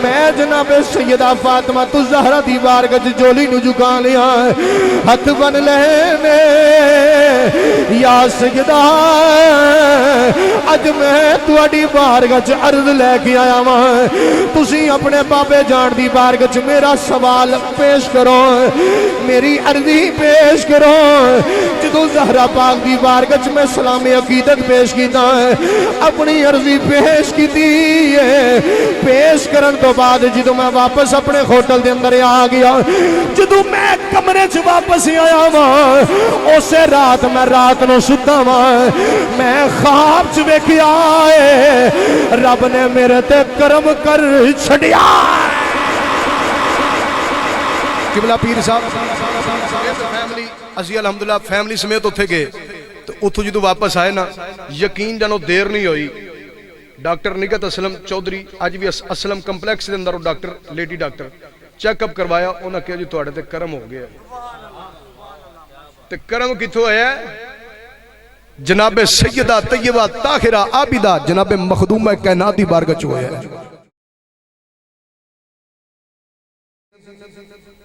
میں جناب سیدہ فاطمہ الزہرا دی بارگاہ وچ جولی نو جھکا لیا ہاتھ بن لینے یا سیدہ اج میں تواڈی بارگاہ وچ عرض لے کے آیا ہاں تسی اپنے بابے جان دی بارگاہ وچ میرا سوال پیش کرو میری عرضی پیش کرو جدوں زہرا پاک دی بارگاہ وچ میں سلام عقیدت پیش کیتا اپنی عرضی پیش کیتی ہے پیش کرن تو بعد جدوں میں واپس اپنے ہوٹل دے اندر آ گیا جدوں میں کمرے چ واپس آیا وا اسے رات میں رات نو ستا وا میں خواب چ ویکھیا اے رب نے میرے تے کرم کر چھڈیا قبلہ پیر صاحب فیملی اسی الحمدللہ فیملی سمیت اتھے گئے تو اتھو جدو واپس آئے نا یقین جانو دیر نہیں ہوئی ڈاکٹر نگت اسلم چودھری آج بھی اسلم کمپلیکس دے اندر doctor lady doctor check up کروایا انہاں کہا جی تواڈے تے کرم ہو گیا تے کرم کتھوں ہے جناب سیدہ طیبہ طاہرہ عابدہ جناب مخدومہ کائناتی بارگاہ ہوئے ہے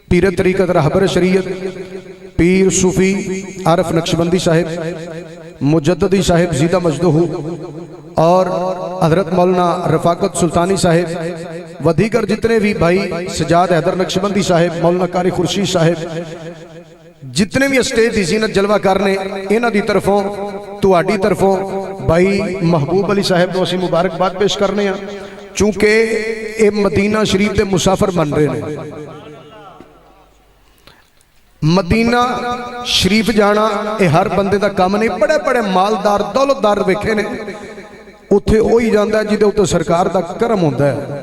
پیر طریقت رہبر شریعت پیر صوفی عارف نقشبندی صاحب مجددی صاحب زیدہ مجدہ اور حضرت مولانا رفاقت سلطانی صاحب و دیگر جتنے بھی بھائی سجاد حیدر نقشبندی صاحب مولانا قاری خورشید صاحب جتنے بھی اسٹیج دی زینت جلوہ کرنے انہاں دی طرفوں تواڈی طرفوں بھائی محبوب علی صاحب نو اسی مبارکباد پیش کرنے ہیں چونکہ اے مدینہ شریف دے مسافر بن رہے ہیں مدینہ شریف جانا اے ہر بندے دا کام نہیں بڑے بڑے مالدار دولتدار ویکھے نے اتھے ہوئی جاندہ ہے جدے اتھے سرکار دا کرم ہوندہ ہے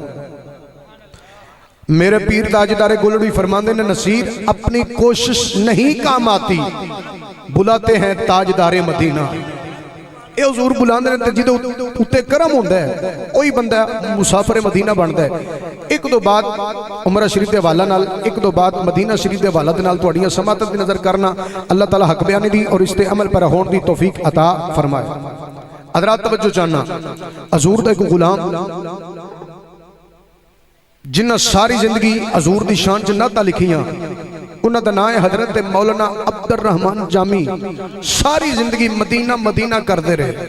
میرے پیر تاجدار گلڑی فرماندے نے نصیر اپنی کوشش نہیں کام آتی بلاتے ہیں تاجدار مدینہ اے حضور بلاندے نے جدے اتھے کرم ہوندہ ہے وہی بندہ مسافر مدینہ بندہ ہے ایک دو بات عمرہ شریف دے حوالہ نال ایک دو بات مدینہ شریف دے حوالہ نال توڑیاں سماعتت دی نظر کرنا اللہ تعالیٰ حق بیانی دی اور اس تے عمل پر ہون دی توفیق عطا فرمائے حضرات توجہ چاہنا حضور دا ایک غلام جنہ ساری زندگی حضور دی شان جناتہ لکھیاں انہاں دا نام ہے حضرت مولانا عبد الرحمن جامی ساری زندگی مدینہ مدینہ کر دے رہے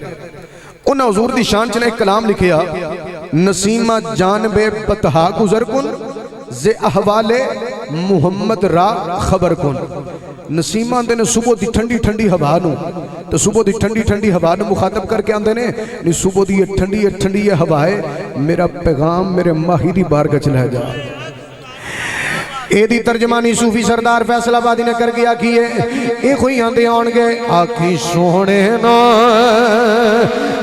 انہاں حضور دی شان چنے ایک کلام لکھیا نسیمہ جانب بطہا گزر کن زِ احوال محمد را خبر کن نسیمہ آندے نے صبح دی ٹھنڈی ٹھنڈی ہوا نو تو صبح دی ٹھنڈی ٹھنڈی ہوا نو مخاطب کر کے آندے نے صبح دی ٹھنڈی ہوا ہے میرا پیغام میرے ماہی دی بارگاہ چلے جا اے دی ترجمانی صوفی سردار فیصل آبادی نے کر کے آکھیے اے کوئی آندے آنگے آکھی سونے نا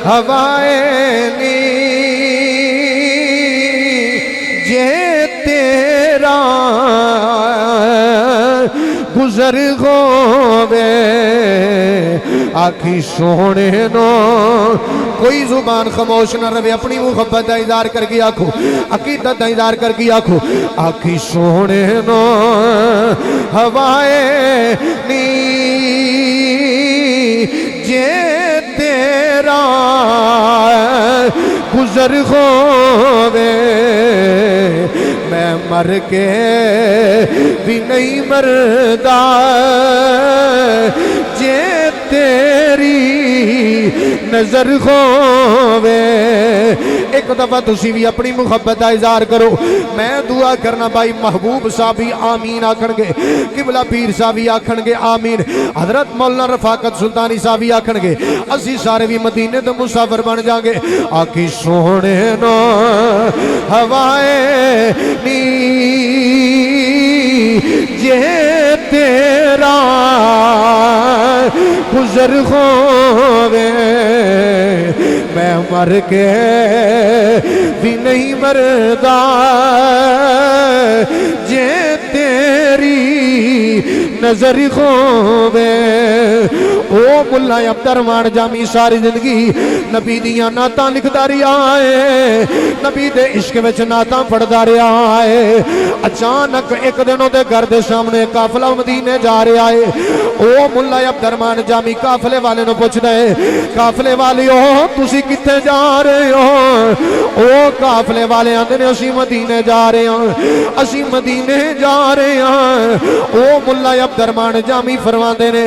ہوائے نی جے تیرا گزر ہووے آکھی سونے نو کوئی زبان خاموش نہ رہے اپنی محبت دا اظہار کر کے آکھو عقیدت دا اظہار کر کے آکھو آکھی سونے نو ہوائے نی جے تیرا گزر ہووے میں مر کے بھی نہیں مردہ جے تیری نظر ہووے ایک دفعہ تسی بھی اپنی محبت کا اظہار کرو میں دعا کرنا بھائی محبوب صاحب ہی آمین آکھن گے قبلہ پیر صاحب ہی آکھن گے آمین حضرت مولانا رفاقت سلطانی صاحب ہی آکھن گے اسی سارے بھی مدینے تو مسافر بن جائیں گے آکھی سونے نو ہوائے نی جے تیرا گزر ہووے میں مر کے بھی نہیں مردہ جے تیری نظر ہووے او ملا عبد الرحمان جامی ساری زندگی نبی دیاں نعتاں لکھدا رہیا ہے نبی دے عشق وچ نعتاں پڑھدا رہیا ہے اچانک ایک دن دے گھر دے سامنے قافلہ مدینے جا رہا ہے او ملا عبد الرحمان جامی قافلے والے نو پوچھدا ہے قافلے والیو تسی کتے جا رہے ہو او قافلے والے آندے نے اسی مدینے جا رہے ہاں اسی مدینے جا رہے ہاں او ملا عبد الرحمان جامی فرماندے نے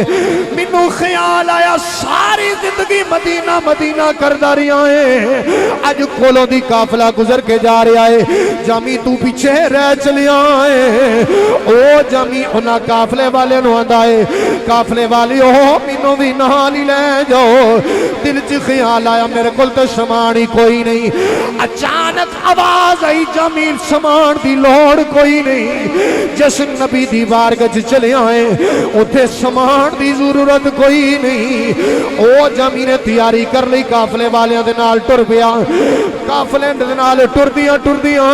مینوں خیال آیا ساری زندگی مدینہ مدینہ کردا رہیا ہے اج کولوں دی قافلہ گزر کے جا رہا ہے جامی تو پیچھے رہ چلیا ہے او جامی انہاں قافلے والے نو آندا ہے قافلے والیو مینوں بھی نال ہی لے جاؤ دل چ خیال آیا میرے کول تے سامان ہی کوئی نہیں اچانک آواز آئی جامی سامان دی لوڑ کوئی نہیں جس نبی دی بارگاہ وچ چلے آئے اوتھے سامان دی ضرورت کوئی نہیں او جامی نے تیاری کر لئی قافلے والیاں دے نال ٹر پیا قافلے دے نال ٹردیاں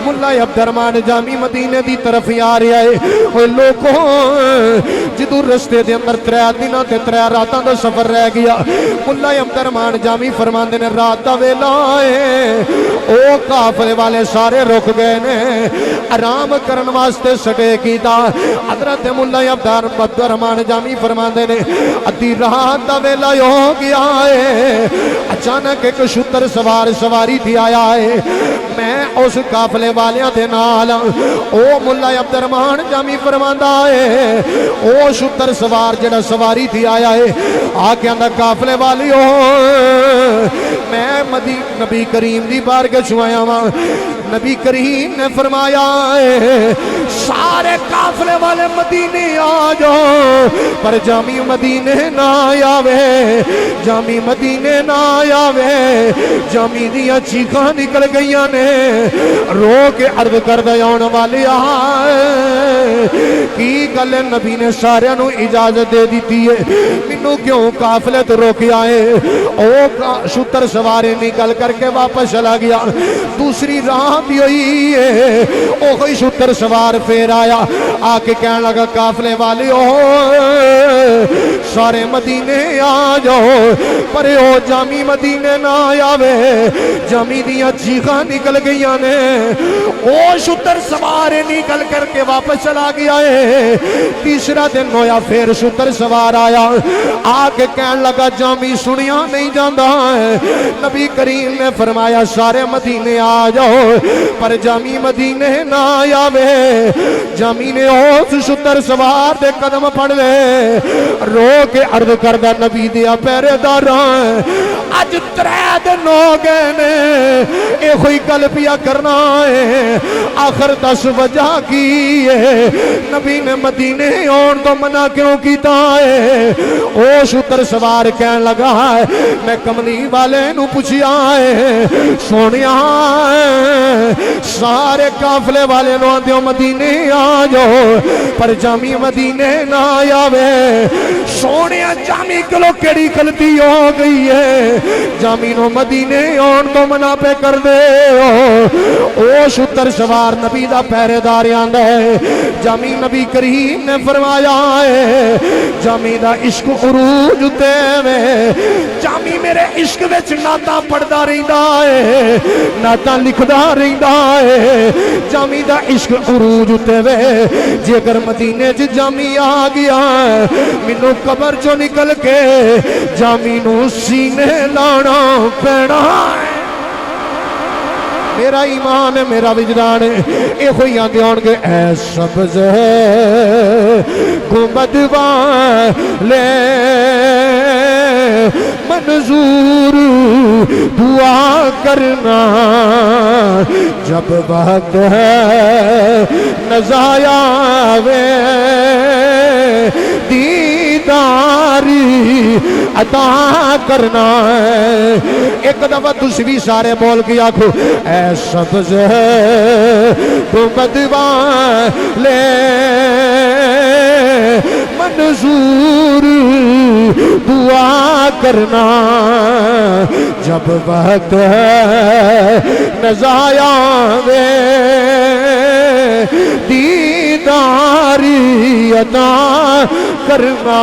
ملا عبد الرحمان جامی مدینے دی طرف ہی آ رہا ہے اوے لوگوں جدوں رستے دے اندر 3 دناں تے 3 راتاں دا سفر رہ گیا ملا عبد الرحمان جامی فرماندے نے رات دا ویلا ہے او قافلے والے سارے رک گئے نے آرام کرن واسطے سٹے کیتا حضرت ملا عبد الرحمان جامی فرماندے نے ادھی رات دا ویلا ہو گیا ہے اچانک ایک شتر سواری تھی آیا ہے میں اس قافلے والیاں دے نال او ملا عبد الرحمان جامی فرماندا ہے او شتر سوار جڑا سواری تھی آیا ہے آ کے اندر قافلے والیو میں نبی کریم دی بارگاہ چ آیا ہاں نبی کریم نے فرمایا ہے سارے قافلے والے مدینے آ جاؤ پر جامی مدینے نہ آوے جامی مدینے نہ آوے جامی دیاں چیخاں نکل گئیاں نے رو کے عرض کر دے آن والی کی گل نبی نے سارے نو اجازت دے دیتی ہے مینوں کیوں قافلے تو روک آئے او شتر سوارے نکل کر کے واپس چلا گیا دوسری راہ بھی ہوئی ہے او کوئی شتر سوار پھر آیا آ کے کہنے لگا قافلے والی سارے مدینے آ جاؤ پر او جامی مدینے نہ آوے جامی دیاں چیخاں نکل گئیاں نے او شتر سوار نکل کر کے واپس چلا گیا ہے تیسرا دن ہویا پھر شتر سوار آیا آ کے کہنے لگا جامی سنیا نہیں جاندا ہے نبی کریم نے فرمایا سارے مدینے آ جاؤ پر جامی مدینے نہ آوے جامی نے اس شتر سوار دے قدم پڑ لے رو کے عرض کردہ نبی دیا پہرے داراں اج 3 دن ہو گئے نے اے کوئی گل پیا کرنا ہے آخر 10 وجہ کی ہے نبی نے مدینے آن تو منع کیوں کیتا ہے او شتر سوار کہنے لگا ہے میں کملی والے نو پوچھیا ہے سونیا سارے قافلے والے نو آندیو مدینے آ جاؤ پر جامی مدینے نہ آوے سونیا جامی کلو کیڑی غلطی ہو گئی ہے جامی نو مدینے آن تو منع پہ کر دے او شتر سوار نبی دا پہرے دار آندا ہے جامی نبی کریم نے فرمایا ہے جامی دا عشق عروج تے میں جامی میرے عشق وچ نعتاں پڑھدا رہندا ہے نعتاں لکھدا رہندا ہے جامی دا عشق عروج تے وے جے اگر مدینے چ جامی آ گیا مینوں قبر چوں نکل کے جامی نو سینے لانا پینا میرا ایمان ہے میرا وجدان ہے اے ہوئی آندے آن کے اے سبز گنبد والے منظور دعا کرنا جب وقت ہے نزایا وے دیداری عطا کرنا ہے ایک دفعہ تسی سارے بول کے آکھو اے سبز گنبد والے منظور دعا کرنا جب وقت ہے نزایا وے دیداری عطا کرنا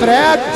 3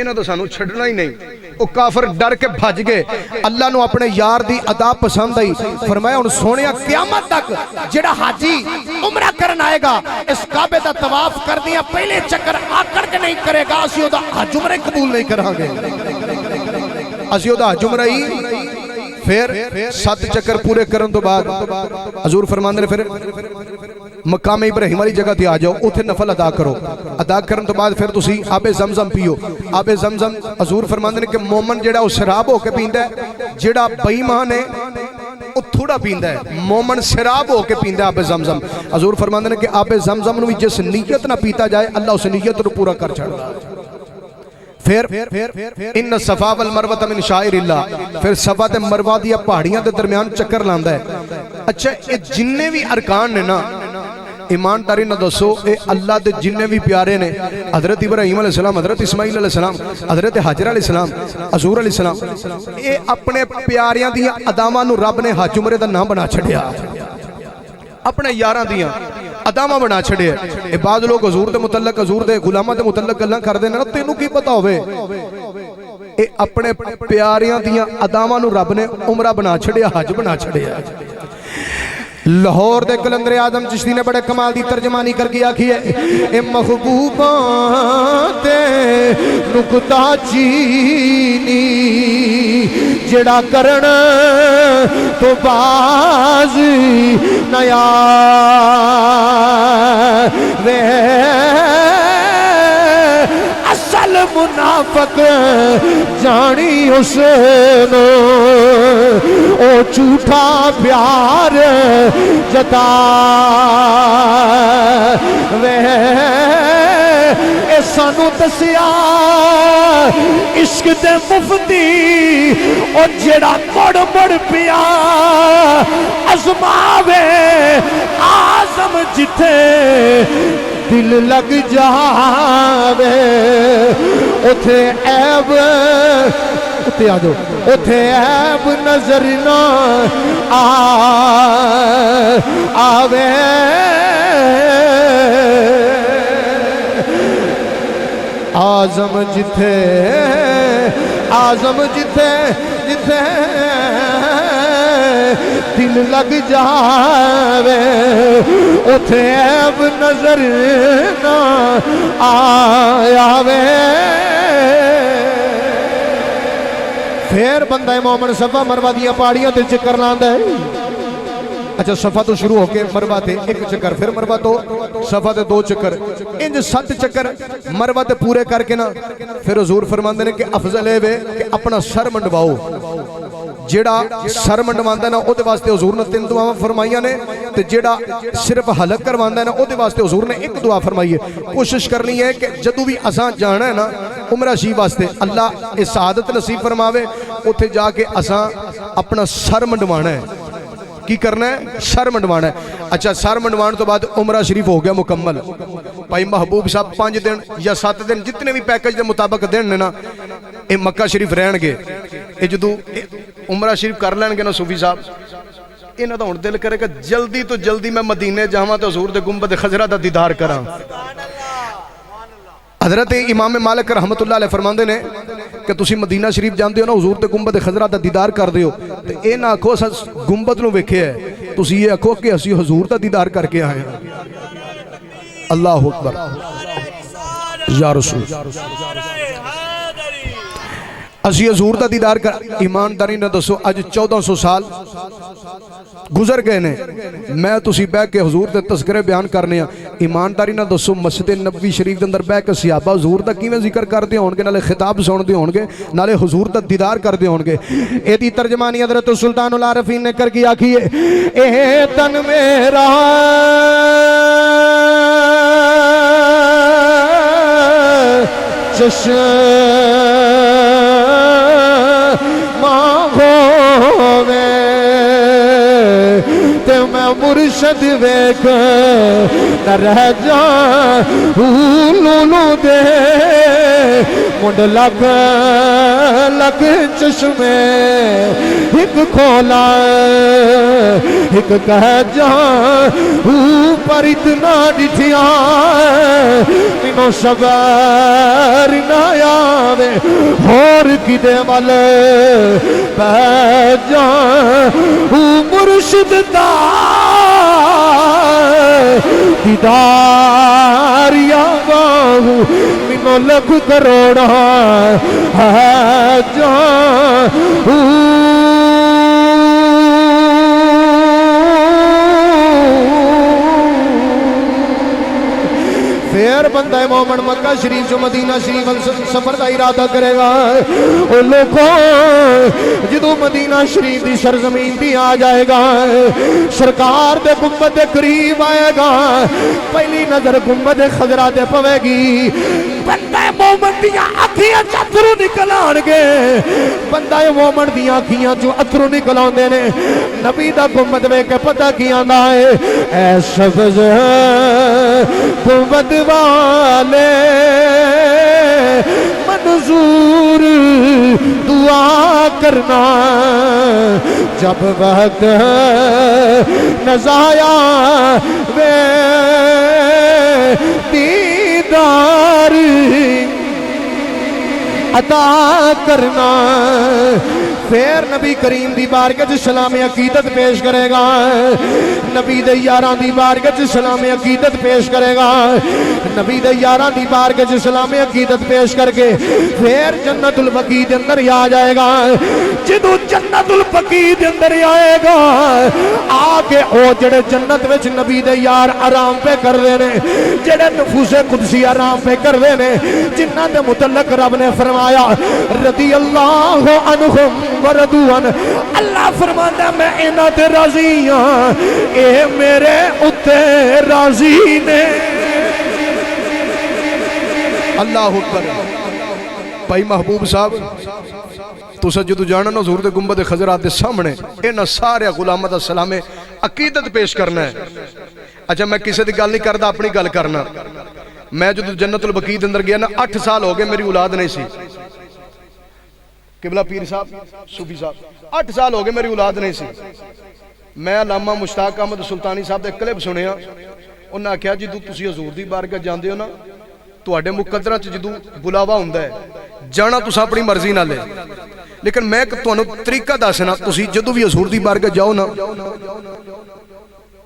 انہاں تو سانو چھڈنا ہی نہیں. او کافر ڈر کے بھج گئے. اللہ نو اپنے یار دی ادا پسند آئی. فرمایا ہن سونیا قیامت تک جڑا حاجی عمرہ کرن آئے گا اس کعبے دا طواف کر دیا پہلے چکر آکڑ کے نہیں کرے گا اسی او دا حج عمرہ قبول نہیں کران گے. اسی او دا حج عمرہ ہی پھر 7 چکر پورے کرن تو بعد حضور فرماندے نے پھر مقام ابراہیم والی جگہ تے آ جاؤ اوتھے نفل ادا کرو. ادا کرن تو بعد پھر تسی آب زمزم پیو. آب زمزم حضور فرماندے نے کہ مومن جڑا او شراب ہو کے پیندا ہے, جڑا بے ایمان ہے او تھوڑا پیندا ہے. مومن شراب ہو کے پیندا ہے آب زمزم. حضور فرماندے نے کہ آب زمزم نو بھی جس نیت نہ پیتا جائے اللہ اس نیت نو پورا کر چھڑدا. پھر ان صفا والمروہ من شعائر اللہ. پھر صفا تے مروہ دی پہاڑیاں دے درمیان چکر لاندا ہے. اچھا یہ جننے بھی ارکان نے نا ایمانداری نہ دسو اے اللہ دے جننے بھی پیارے نے حضرت ابراہیم علیہ السلام, حضرت اسماعیل علیہ السلام, حضرت حاجر علیہ السلام, حضور علیہ السلام, اے اپنے پیاریاں دیاں اداماں نو رب نے حج عمرے دا نام بنا چھڑیا. اپنے یاراں دیاں ادامہ بنا چھڑے. اے بعض لوگ حضور دے متعلق حضور دے غلاماں دے متعلق گلاں کر دے نا تینوں کی پتہ ہوے. اے اپنے پیاریاں دیاں اداماں نو رب نے عمرہ بنا چھڑیا, حج بنا چھڑیا. لاہور دے کلندر اعظم چشتی نے بڑے کمال دی ترجمانی کر کے آکھی ہے اے محبوباں تے نکتہ چینی جڑا کرن تو باز نیا وے اصل منافق جانی حسین او جھوٹا پیار جتا وے اے سانو دسیا عشق دے مفتی او جڑا مڑ مڑ پیا ازماوے آزم جتھے دل لگ جاوے اتھے عیب اتھے آ جاؤ اتھے عیب نظر نہ آوے آزم جتھے جتھے دل لگ جاوے اتھے عیب نظر نہ آوے. پھر بندہ مومن صفا مروہ دیا پہاڑیاں تے چکر لاندا ہے. اچھا صفا تو شروع ہو کے مروہ تے 1 چکر, پھر مروہ تو صفا تے 2 چکر, انج 7 چکر مروہ تے پورے کر کے نا پھر حضور فرماندے نے کہ افضل ہے کہ اپنا سر منڈواؤ. جیڑا سر منڈواندا نا او دے واسطے حضور نے 3 دعاواں فرمائیاں نے تے جیڑا صرف حلق کرواندا نا او دے واسطے حضور نے 1 دعا فرمائی ہے. کوشش کرنی ہے کہ جدوں بھی اساں جانا ہے نا عمرہ شریف واسطے اللہ اے سعادت نصیب فرماوے اوتھے جا کے اساں اپنا سر منڈوانا ہے. کی کرنا ہے؟ سر منڈوانا ہے. اچھا سر منڈوان تو بعد عمرہ شریف ہو گیا مکمل. بھائی محبوب صاحب 5 دن یا 7 دن جتنے بھی پیکج دے مطابق دن نا اے مکہ شریف رہن گے. اے جدوں عمرہ شریف کر لین گے نا صوفی صاحب انہاں دا ہن دل کرے کہ جلدی تو جلدی میں مدینے جاواں تے حضور دے گنبد خضرا دا دیدار کراں. حضرت امام مالک رحمت اللہ علیہ فرماندے نے کہ تسی مدینہ شریف جاندے ہو نا حضور دے گنبد خضرا دا دیدار کر دیو تے اے نہ آکھو اساں گنبد نو ویکھیا ہے, تسی یہ آکھو کہ اسی حضور دا دیدار کر کے آئے ہیں. اللہ اکبر یا رسول اسی حضور دا دیدار کر. ایمانداری نہ دسو اج 1400 سال گزر گئے نے, میں تسی بہ کے حضور دے تذکرے بیان کرنے ہیں. ایمانداری نہ دسو مسجد نبوی شریف دے اندر بہ کے صحابہ حضور دا کیویں ذکر کردے ہون گے, نالے خطاب سن دے ہون گے, نالے حضور دا دیدار کردے ہون گے. اے دی ترجمانی حضرت سلطان العارفین نے کر کے آکھی ہے اے تن میرا چشم ہووے تے میں مرشد ویکھ نہ رہ جاؤں لولو دے منڈ لگ لگ چشمے ایک کھولا ایک کہہ جان اوپر اتنا ڈٹھیا انہوں صبر نہ آوے اور کدے وال بہ جان مرشد دا دیدار یا باہو منو لکھ کروڑا ہے جان پھر بندہ مومن مکہ شریف جو مدینہ شریف سفر دا ارادہ کرے گا او لوگوں جدو مدینہ شریف دی سرزمین بھی آ جائے گا سرکار دے گنبد دے قریب آئے گا پہلی نظر گنبد خضرا دے پوے گی بندہ مومن دیاں آنکھیاں اترو نکل آنگے بندہ مومن دیاں آنکھیاں جو اترو نکل آندے نے نبی دا گنبد وے کے پتہ کیا نہ ہے اے سبز گنبد والے منظور دعا کرنا جب وقت نزایا وے دیدار عطا کرنا پھر نبی کریم دی بارگاہ سلام عقیدت پیش کرے گا نبی دے یاراں دی بارگاہ سلام عقیدت پیش کرے گا نبی دے یاراں دی بارگاہ سلام عقیدت پیش کر کے پھر جنت البقیع دے اندر آ جائے گا جدو جنت البقیع دے اندر آئے گا آ کے او جڑے جنت وچ نبی دے یار آرام پہ کر دے نے جڑے نفوس قدسی آرام پہ کر دے نے جنہ دے متعلق رب نے فرمایا رضی اللہ عنہم وردوان اللہ فرماتا میں انہاں تے راضی ہاں اے میرے اتے راضی نے اللہ اکبر بھائی محبوب صاحب تو سجدو جانا نا حضور دے گنبد خضرا دے سامنے انہاں سارے غلامہ دا سلام عقیدت پیش کرنا ہے اچھا میں کسی دی گل نہیں کردا اپنی گل کرنا میں جو جنت البقیع دے اندر گیا نا 8 سال ہو گئے میری اولاد نہیں سی قبلہ پیر صاحب صوفی صاحب 8 سال ہو گئے میری اولاد نہیں سی میں علامہ مشتاق احمد سلطانی صاحب دے کلپ سنیا انہاں کہا جدو تسی حضور دی بارگاہ جاندے ہو نا تواڈے مقدراں چ جدو بلاوا ہوندا ہے جانا تساں اپنی مرضی نال ہے لیکن میں تانوں طریقہ دسنا تسی جدو بھی حضور دی بارگاہ جاؤ نا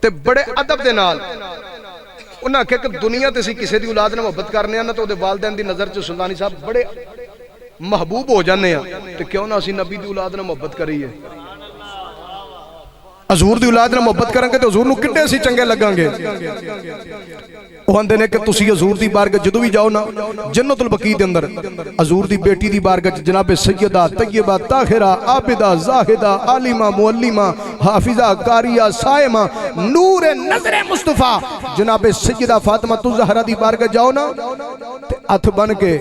تے بڑے ادب دے نال انہاں کہا کہ دنیا تے سی کسی دی اولاد نال محبت کرنے ہیں نا تو دے والدین دی نظر چ سلطانی صاحب بڑے محبوب ہو جانے ہیں تو کیوں نہ اسی نبی دی اولاد نہ محبت کریے حضور دی اولاد نہ محبت کریں گے تو حضور نو کڈے اسی چنگے لگاں گے وہ آندے نے کہ تسی حضور دی بارگاہ جدو بھی جاؤ نا جنت البقیع دے اندر حضور دی بیٹی دی بارگاہ جناب سیدہ طیبہ طاہرہ عابدہ زاہدہ عالمہ معلمہ حافظہ قاریہ صائمہ نور نظر مصطفیٰ جناب سیدہ فاطمہ الزہرا دی بارگاہ جاؤ نا ہتھ بن کے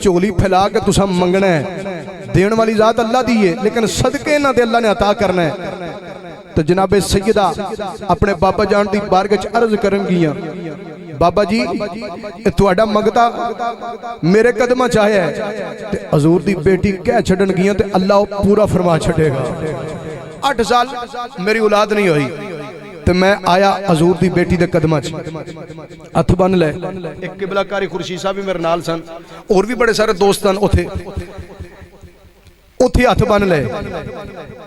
چولی پھیلا کے تساں منگنا ہے دین والی ذات اللہ دی ہے لیکن صدقے نہ دے اللہ نے عطا کرنا ہے تو جناب سیدہ اپنے بابا جان دی بارگاہ چ عرض کرن گیاں بابا جی تواڈا منگتا میرے قدمہ چاہے ہے تے حضور دی بیٹی کہہ چھڈن گیاں تے اللہ پورا فرما چھڈے گا 8 سال میری اولاد نہیں ہوئی تو میں آیا حضور دی بیٹی دے قدمہ چ ہتھ بن لے ایک قبلہ کاری خورشید صاحب بھی میرے نال سن اور بھی بڑے سارے دوست سن اوتھے ہتھ بن لے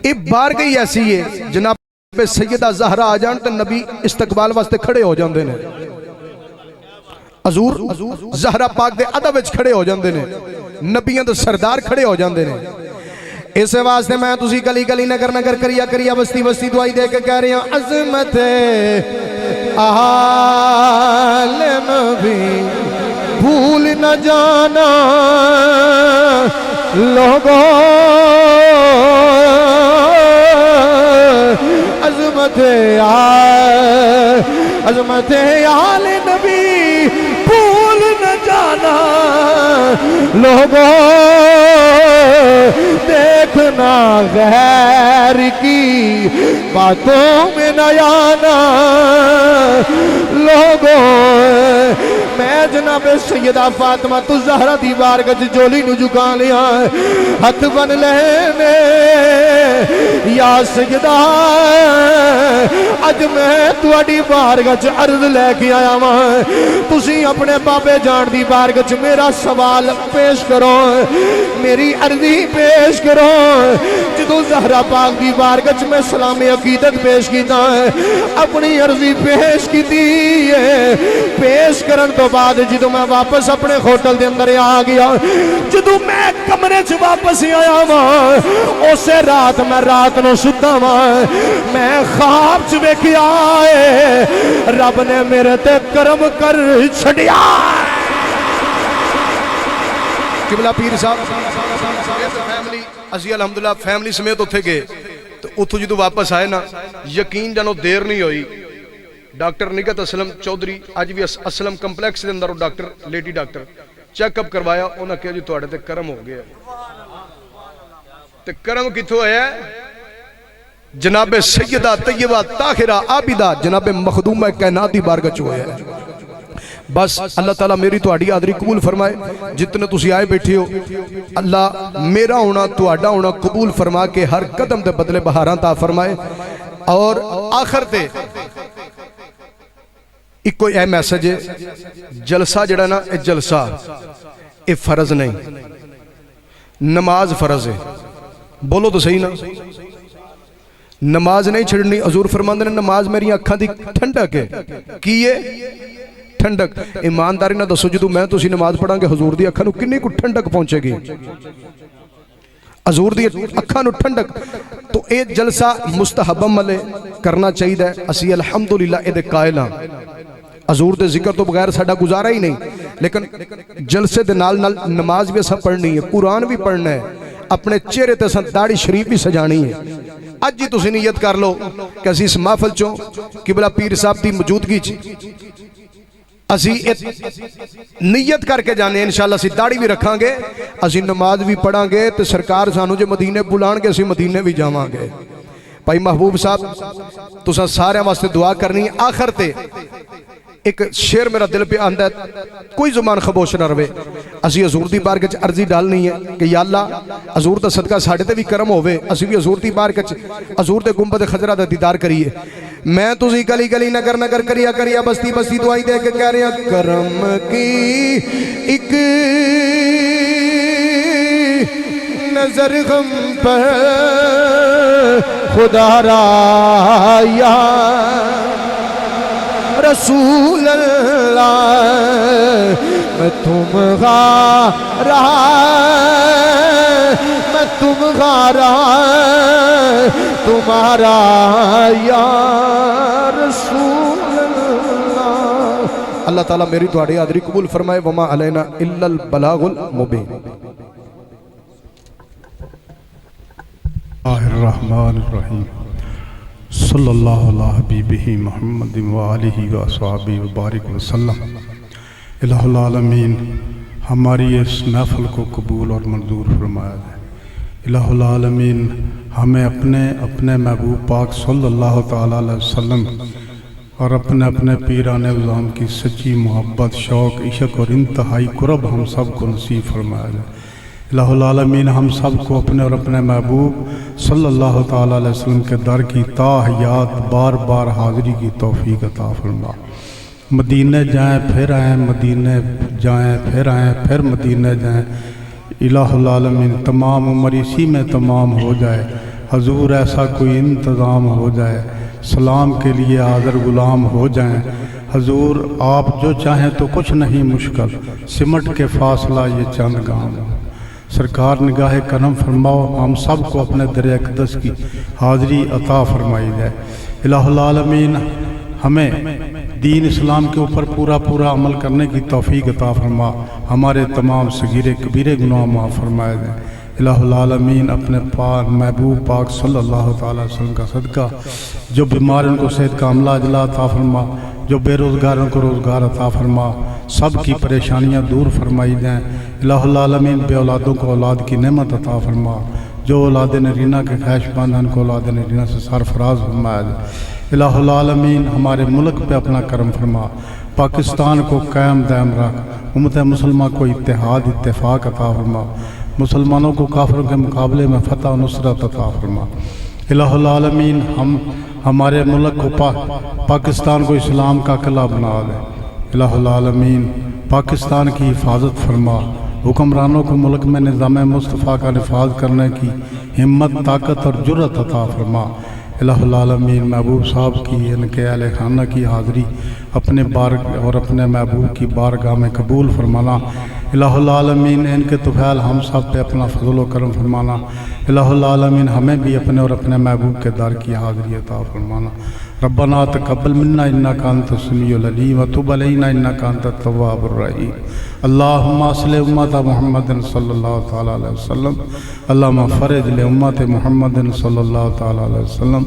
یہ بارگاہ ایسی ہے جناب سیدہ زہرا آ جان تے نبی استقبال واسطے کھڑے ہو جاندے نے حضور زہرا پاک دے ادب وچ کھڑے ہو جاندے نے نبیاں دے سردار کھڑے ہو جاندے نے اس واسطے میں تسی گلی گلی نگر نگر کریا کریا بستی بستی دعائی دے کے کہہ رہی ہوں عظمت آل نبی بھول نہ جانا لوگوں عظمت آل نبی بھول نہ جانا لوگوں دیکھنا غیر کی باتوں میں نہ آنا لوگوں میں جناب سیدہ فاطمہ الزہرا دی بارگاہ جولی نو جھکا لیا ہاتھ بن لینے یا سیدہ اج میں تہاڈی بارگاہ چ عرض لے کے آیا واں تسی اپنے بابے جان دی بارگاہ چ میرا سوال پیش کرو میری عرضی پیش کرو جدوں زہرا پاک دی بارگاہ چ میں سلام عقیدت پیش کیتا اپنی عرضی پیش کیتی ہے پیش کرن تو بعد جدوں میں واپس اپنے ہوٹل دے اندر آ گیا جدوں میں کمرے چ واپس آیا واں اسے رات میں رات نو ستا واں میں خواب چ ویکھیا اے رب نے میرے تے کرم کر چھڈیا قبلہ پیر صاحب فیملی اسی الحمدللہ فیملی سمیت اتھے گئے تو اتھو جدو واپس آئے نا یقین جانو دیر نہیں ہوئی ڈاکٹر نگت اسلم چودھری آج بھی اسلم کمپلیکس دے اندر doctor lady doctor check up کروایا انہاں کہا جی تواڈے تے کرم ہو گیا تے کرم کتھوں ہے جناب سیدہ طیبہ طاہرہ عابدہ جناب مخدومہ کائنات دی بارگاہ چ ہویا ہے بس اللہ تعالیٰ میری تواڈی حاضری قبول فرمائے جتنے تسی آئے بیٹھے ہو اللہ میرا ہونا تواڈا ہونا قبول فرما کے ہر قدم دے بدلے بہاراں عطا فرمائے اور آخر تے ایک کوئی اے میسج ہے جلسہ جڑا نا اے جلسہ اے فرض نہیں نماز فرض ہے بولو تو صحیح نا نماز نہیں چھڑنی حضور فرماندے نے نماز میری اکھاں دی ٹھنڈک ہے کیے ٹھنڈک ایمانداری نہ دسو جدو میں تسی نماز پڑھاں گے حضور دی اکھاں نو کنے کو ٹھنڈک پہنچے گی حضور دی اکھاں نو ٹھنڈک تو اے جلسہ مستحب عمل کرنا چاہیے اسی الحمدللہ اے دے قائل ہاں حضور دے ذکر تو بغیر ساڈا گزارا ہی نہیں لیکن جلسے دے نال نال نماز بھی اساں پڑھنی ہے قرآن بھی پڑھنا ہے اپنے چہرے تے اساں داڑھی شریف بھی سجانی ہے اج ہی تسی نیت کر لو کہ اسی اس محفل چوں قبلہ پیر صاحب دی موجودگی چ اسی نیت کر کے جانے انشاءاللہ اسی داڑھی بھی رکھاں گے اسی نماز بھی پڑھاں گے تو سرکار سانو جو مدینے بلان گے اسی مدینے بھی جاواں گے بھائی محبوب صاحب تساں سارے واسطے دعا کرنی آخر تے ایک شعر میرا دل پہ آندہ ہے کوئی زمان خبوش نہ روے اسی حضور دی بارگاہ چ عرضی ڈالنی ہے کہ یا اللہ حضور دا صدقہ ساڑھے تے بھی کرم ہوئے اسی بھی حضور دی بارگاہ چ حضور دے گنبد خضرہ دا دیدار کریے میں تسی گلی گلی نگر کریا بستی بستی دعائی دے کے کہہ رہے ہیں کرم کی ایک نظر غم پر خدا را یا رسول اللہ میں تم غارہ میں تم غارہ تمہارا یا رسول اللہ اللہ تعالیٰ میری تواڈی حاضری قبول فرمائے وما علینا الا البلاغ المبین الرحمن الرحیم صلی اللہ علیہ حبیبہ محمد وآلہ وصحبہ وبارک وسلم الہ العالمین ہماری اس محفل کو قبول اور منظور فرمایا جائے الہ العالمین ہمیں اپنے محبوب پاک صلی اللہ تعالیٰ علیہ وسلم اور اپنے پیران اعظام کی سچی محبت شوق عشق اور انتہائی قرب ہم سب کو نصیب فرمایا جائے الہ العالمین ہم سب کو اپنے محبوب صلی اللہ تعالیٰ علیہ وسلم کے در کی تا حیات بار بار حاضری کی توفیق عطا فرما مدینے جائیں پھر آئیں مدینے جائیں پھر آئیں پھر مدینے جائیں الہ العالمین تمام عمر اسی میں تمام ہو جائے حضور ایسا کوئی انتظام ہو جائے سلام کے لیے حاضر غلام ہو جائیں حضور آپ جو چاہیں تو کچھ نہیں مشکل سمٹ کے فاصلہ یہ چند گام سرکار نگاہ کرم فرماؤ ہم سب کو اپنے در اقدس کی حاضری عطا فرمائی جائے الہ العالمین ہمیں دین اسلام کے اوپر پورا عمل کرنے کی توفیق عطا فرما ہمارے تمام صغیرے کبیرے گناہ معاف فرمائے جائیں الہ العالمین اپنے محبوب پاک صلی اللہ تعالیٰ وسلم کا صدقہ جو بیمار ان کو صحت کا عملہ اجلا عطا فرما جو بے روزگاروں کو روزگار عطا فرما سب کی پریشانیاں دور فرمائی جائیں الہ العالمین بے اولادوں کو اولاد کی نعمت عطا فرما جو اولاد نرینہ کے خواہش مند ان کو اولاد نرینہ سے سرفراز فرمایا جائے الہ العالمین ہمارے ملک پہ اپنا کرم فرما پاکستان کو قائم دائم رکھ امت مسلمہ کو اتحاد اتفاق عطا فرما مسلمانوں کو کافروں کے مقابلے میں فتح و نصرت عطا فرما الہ العالمین ہمارے ملک کو پاکستان کو اسلام کا قلعہ بنا دے۔ الہ العالمین پاکستان کی حفاظت فرما، حکمرانوں کو ملک میں نظام مصطفیٰ کا نفاذ کرنے کی ہمت، طاقت اور جرأت عطا فرما۔ الہ العالمین محبوب صاحب کی، ان کے اہل خانہ کی حاضری اپنے اور اپنے محبوب کی بارگاہ میں قبول فرمانا۔ الہ العالمین ان کے طفیل ہم سب پہ اپنا فضل و کرم فرمانا۔ الہ العالمین ہمیں بھی اپنے اور اپنے محبوب کے در کی حاضری عطا فرمانا۔ ربنا تقبل منا انک انت السمیع العلیم وتب علینا انک انت التواب الرحیم۔ اللہم اصلح امت محمد صلی اللہ تعالی علیہ وسلم، اللہم فرج لامت محمد صلی اللہ تعالی علیہ وسلم،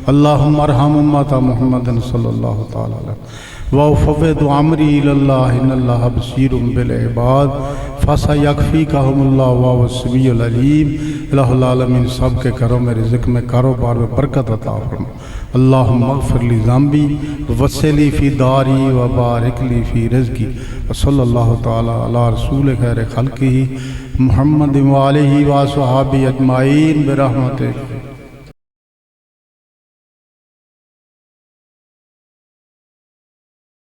اللہم ارحم امت محمد صلی اللہ تعالی علیہ وسلم، وَأُفَوِّضُ أَمْرِي إِلَى اللَّهِ إِنَّ اللَّهَ بَصِيرٌ بِالْعِبَادِ فَسَيَكْفِيكَهُمُ اللَّهُ وَهُوَ السَّمِيعُ الْعَلِيمُ۔ الہ العالمین سب کے گھروں میں، رزق میں، کاروبار میں برکت عطا فرما۔ اللہم اغفر لی ذنبی ووسع لی فی داری وبارک لی فی رزقی، وصلی اللہ تعالی علی رسول خیر خلقہ محمد وآلہ وصحبہ اجمعین برحمتک